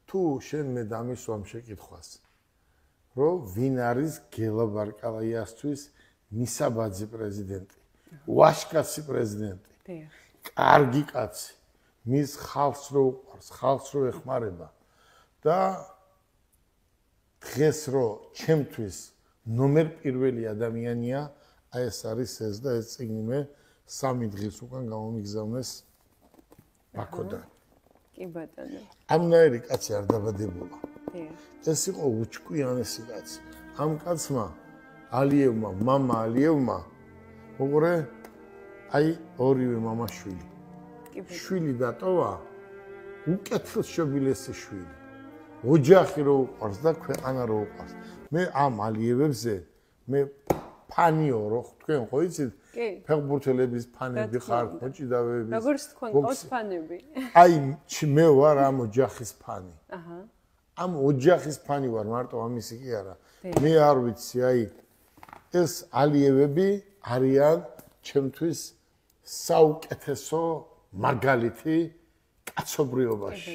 თუ შენ მე დამისვამ შეკითხვას რომ ვინ არის გელა ბარკალაიასთვის მისაბაძი პრეზიდენტი ვაშკაცი პრეზიდენტი კარგი კაცი მის ხალხს რო უყვარს ხალხს რო ეხმარება და დღეს რო ჩემთვის ნომერ პირველი ადამიანია აი ეს არის ეს და ეს წიგნი მე 3 დღის უკან გამომიგზავნეს ბაქოდან კი ბატონო ამნაირი კაცი არ დაბადებულა ეს იყო უჩკვიანესი კაცი ამ კაცმა ალიევმა მამა ალიევმა უყურე აი ორივე მამაშვილი შვილი დატოვა უკეთილ შობილესი შვილი ოჯახი რო უყარს და ქვეყანა რო უყარს მე ამ ალიევებზე მე ფანიო რო თქვენ ხო იცით ფეხბურთელების ფანები ხარ მოჭიდავეების როგორც თქვენ ყავს ფანები აი მე ვარ ამ ოჯახის ფანი ამ ოჯახის ფანი ვარ მარტო ამისი კი არა მე არ ვიცი აი ეს ალიევები არიან ჩემთვის საუკეთესო მაგალითი კაცობრიობაში